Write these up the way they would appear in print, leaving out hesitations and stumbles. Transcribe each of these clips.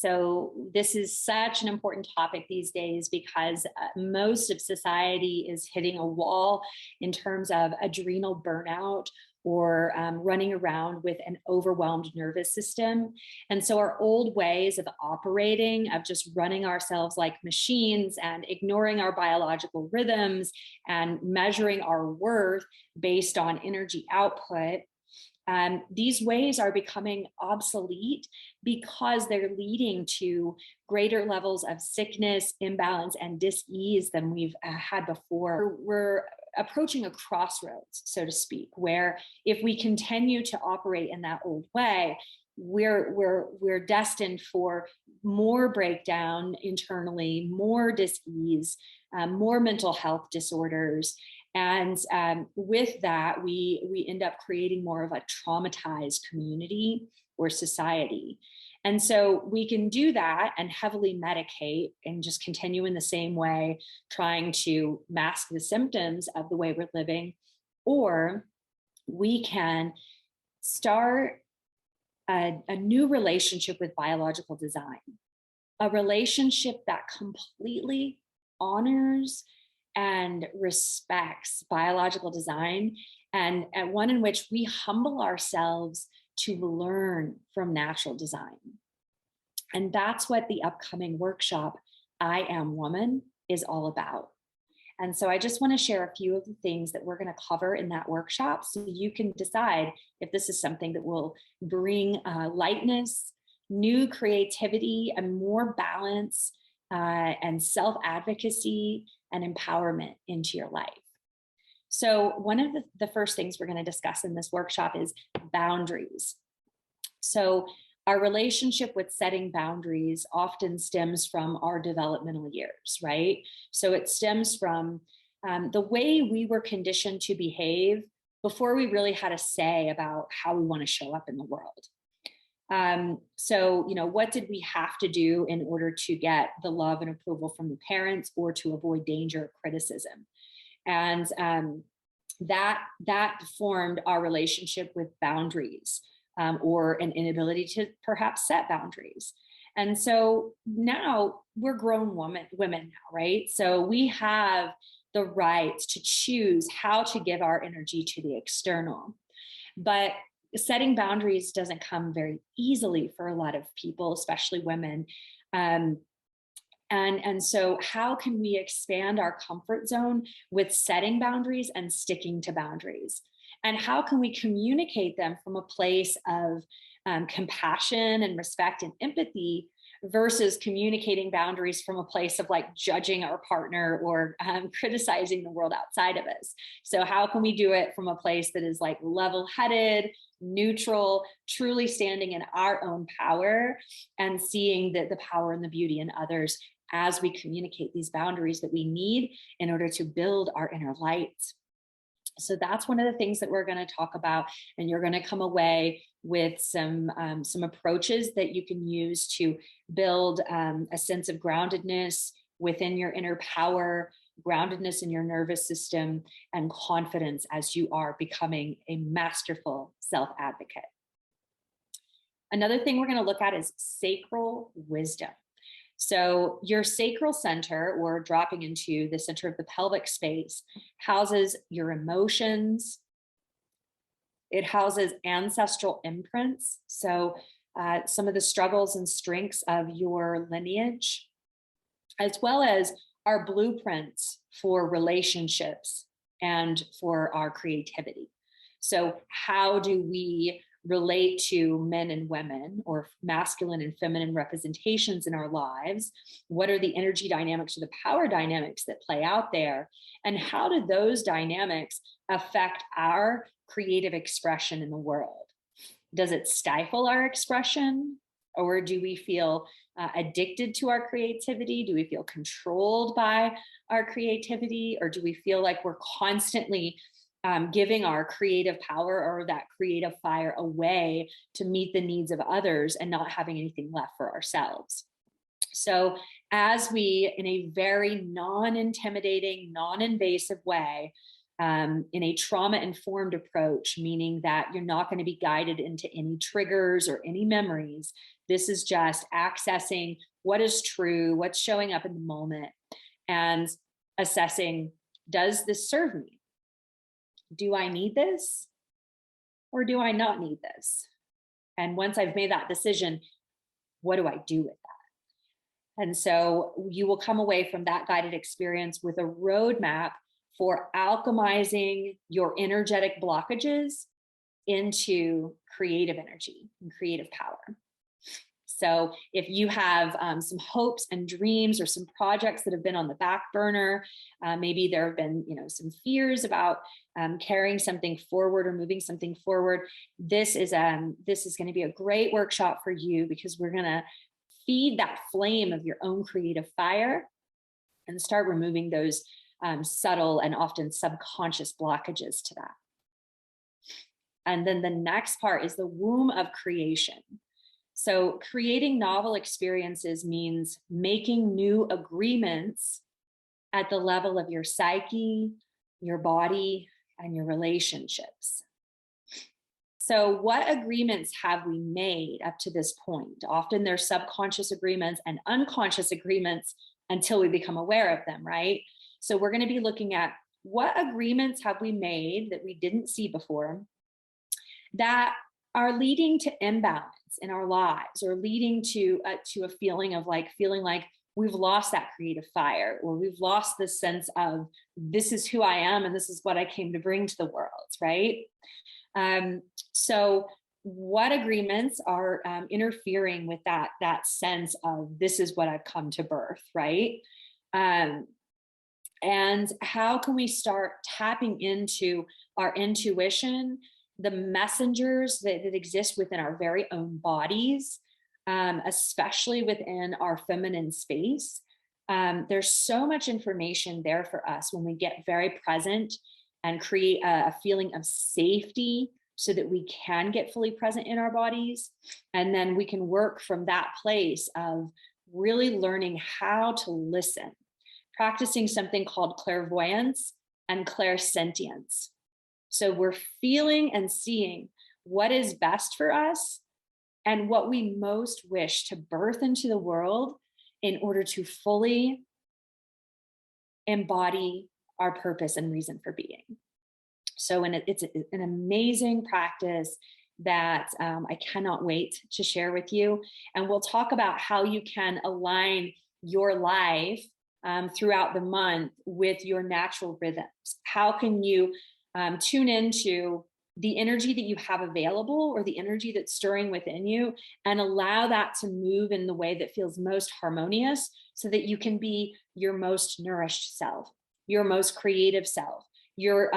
So this is such an important topic these days because most of society is hitting a wall in terms of adrenal burnout or running around with an overwhelmed nervous system. And so our old ways of operating, of just running ourselves like machines and ignoring our biological rhythms and measuring our worth based on energy output, these ways are becoming obsolete because they're leading to greater levels of sickness, imbalance, and dis-ease than we've had before. We're approaching a crossroads, so to speak, where if we continue to operate in that old way, we're destined for more breakdown internally, more dis-ease, more mental health disorders. And with that, we end up creating more of a traumatized community or society. And so we can do that and heavily medicate and just continue in the same way, trying to mask the symptoms of the way we're living. Or we can start a new relationship with biological design, a relationship that completely honors and respects biological design, and one in which we humble ourselves to learn from natural design. And that's what the upcoming workshop, I Am Woman, is all about. And so I just want to share a few of the things that we're going to cover in that workshop so you can decide if this is something that will bring lightness, new creativity, and more balance and self-advocacy and empowerment into your life. So one of the first things we're going to discuss in this workshop is boundaries. So our relationship with setting boundaries often stems from our developmental years, right? So it stems from the way we were conditioned to behave before we really had a say about how we want to show up in the world. So, what did we have to do in order to get the love and approval from the parents or to avoid danger or criticism? And that formed our relationship with boundaries, or an inability to perhaps set boundaries. And so now we're grown women now, right? So we have the right to choose how to give our energy to the external. But setting boundaries doesn't come very easily for a lot of people, especially women. And so how can we expand our comfort zone with setting boundaries and sticking to boundaries? And how can we communicate them from a place of compassion and respect and empathy versus communicating boundaries from a place of like judging our partner or criticizing the world outside of us? So how can we do it from a place that is like level-headed, neutral, truly standing in our own power and seeing the power and the beauty in others as we communicate these boundaries that we need in order to build our inner light? So that's one of the things that we're going to talk about, and you're going to come away with some approaches that you can use to build a sense of groundedness within your inner power, groundedness in your nervous system, and confidence as you are becoming a masterful self-advocate. Another thing we're going to look at is sacral wisdom. So your sacral center, or dropping into the center of the pelvic space, houses your emotions. It houses ancestral imprints. So some of the struggles and strengths of your lineage, as well as our blueprints for relationships and for our creativity. So how do we relate to men and women, or masculine and feminine representations in our lives? What are the energy dynamics or the power dynamics that play out there? And how do those dynamics affect our creative expression in the world? Does it stifle our expression? Or do we feel addicted to our creativity? Do we feel controlled by our creativity? Or do we feel like we're constantly giving our creative power or that creative fire away to meet the needs of others and not having anything left for ourselves? So as we, in a very non-intimidating, non-invasive way, in a trauma-informed approach, meaning that you're not going to be guided into any triggers or any memories. This is just accessing what is true, what's showing up in the moment, and assessing, does this serve me? Do I need this? Or do I not need this? And once I've made that decision, what do I do with that? And so you will come away from that guided experience with a roadmap for alchemizing your energetic blockages into creative energy and creative power. So if you have some hopes and dreams or some projects that have been on the back burner, maybe there have been, some fears about carrying something forward or moving something forward, this is going to be a great workshop for you, because we're going to feed that flame of your own creative fire and start removing those subtle and often subconscious blockages to that. And then the next part is the womb of creation. So creating novel experiences means making new agreements at the level of your psyche, your body, and your relationships. So what agreements have we made up to this point? Often they're subconscious agreements and unconscious agreements until we become aware of them, right? So we're going to be looking at what agreements have we made that we didn't see before that are leading to imbalance in our lives, or leading to a feeling like we've lost that creative fire, or we've lost this sense of, this is who I am and this is what I came to bring to the world, right? So what agreements are interfering with that sense of, this is what I've come to birth, right? And how can we start tapping into our intuition, the messengers that exist within our very own bodies, especially within our feminine space? There's so much information there for us when we get very present and create a feeling of safety so that we can get fully present in our bodies. And then we can work from that place of really learning how to listen, practicing something called clairvoyance and clairsentience. So we're feeling and seeing what is best for us and what we most wish to birth into the world in order to fully embody our purpose and reason for being. So it's an amazing practice that I cannot wait to share with you. And we'll talk about how you can align your life throughout the month with your natural rhythms. How can you tune into the energy that you have available, or the energy that's stirring within you, and allow that to move in the way that feels most harmonious, so that you can be your most nourished self, your most creative self, your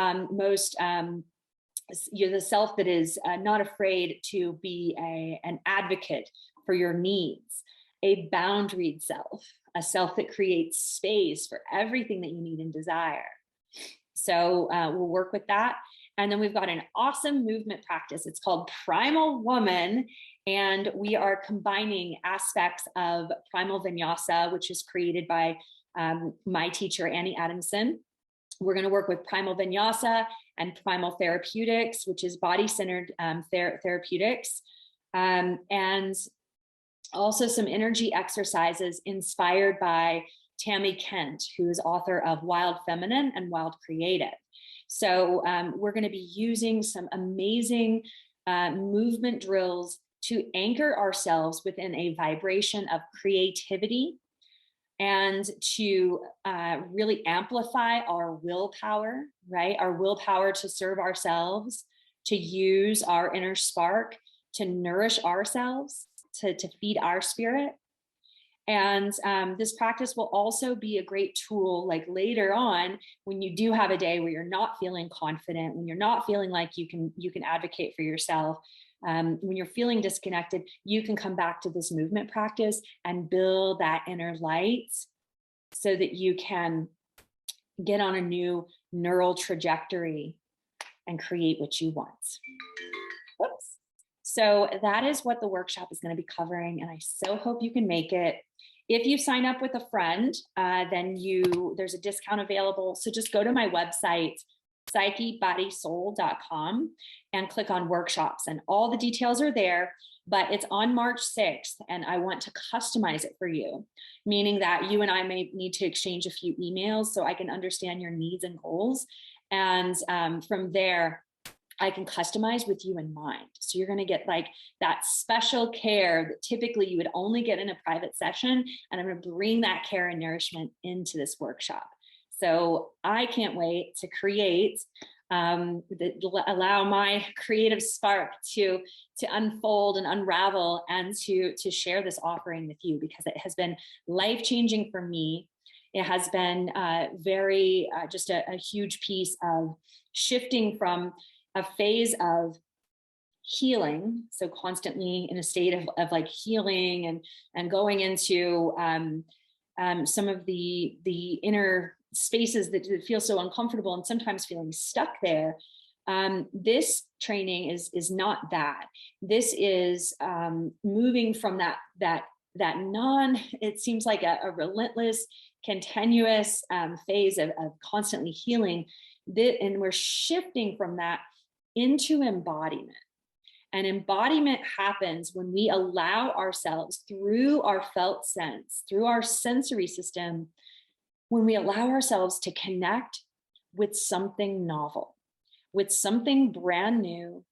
you're the self that is not afraid to be an advocate for your needs, a boundaried self, a self that creates space for everything that you need and desire. So we'll work with that. And then we've got an awesome movement practice. It's called Primal Woman. And we are combining aspects of Primal Vinyasa, which is created by my teacher, Annie Adamson. We're going to work with Primal Vinyasa and Primal Therapeutics, which is body-centered therapeutics. And also some energy exercises inspired by Tammy Kent, who is author of Wild Feminine and Wild Creative. So we're going to be using some amazing movement drills to anchor ourselves within a vibration of creativity, and to really amplify our willpower, right? Our willpower to serve ourselves, to use our inner spark, to nourish ourselves, to feed our spirit. And this practice will also be a great tool, like later on, when you do have a day where you're not feeling confident, when you're not feeling like you can advocate for yourself, when you're feeling disconnected, you can come back to this movement practice and build that inner light so that you can get on a new neural trajectory and create what you want. Whoops. So that is what the workshop is going to be covering, and I so hope you can make it. If you sign up with a friend, then there's a discount available. So just go to my website, psychebodysoul.com and click on workshops, and all the details are there. But it's on March 6th, and I want to customize it for you, meaning that you and I may need to exchange a few emails so I can understand your needs and goals. And from there, I can customize with you in mind. So you're going to get like that special care that typically you would only get in a private session. And I'm going to bring that care and nourishment into this workshop. So I can't wait to create, allow my creative spark to unfold and unravel, and to share this offering with you, because it has been life-changing for me. It has been very just a huge piece of shifting from a phase of healing, so constantly in a state of like healing and going into some of the inner spaces that feel so uncomfortable and sometimes feeling stuck there. This training is not that. This is moving from that it seems like a relentless, continuous phase of constantly healing. And we're shifting from that into embodiment. And embodiment happens when we allow ourselves, through our felt sense, through our sensory system, when we allow ourselves to connect with something novel, with something brand new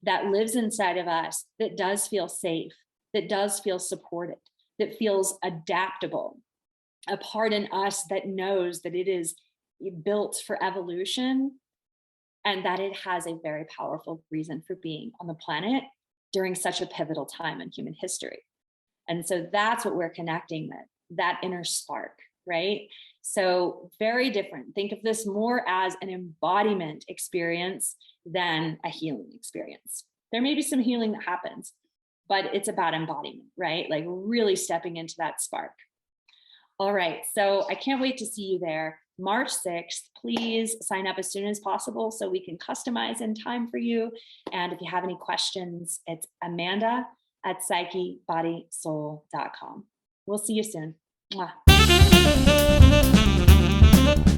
that lives inside of us, that does feel safe, that does feel supported, that feels adaptable, a part in us that knows that it is built for evolution, and that it has a very powerful reason for being on the planet during such a pivotal time in human history. And so that's what we're connecting with, that inner spark, right? So very different. Think of this more as an embodiment experience than a healing experience. There may be some healing that happens, but it's about embodiment, right? Like really stepping into that spark. All right, so I can't wait to see you there. March 6th, please sign up as soon as possible so we can customize in time for you. And if you have any questions, it's Amanda@psychebodysoul.com. We'll see you soon. Mwah.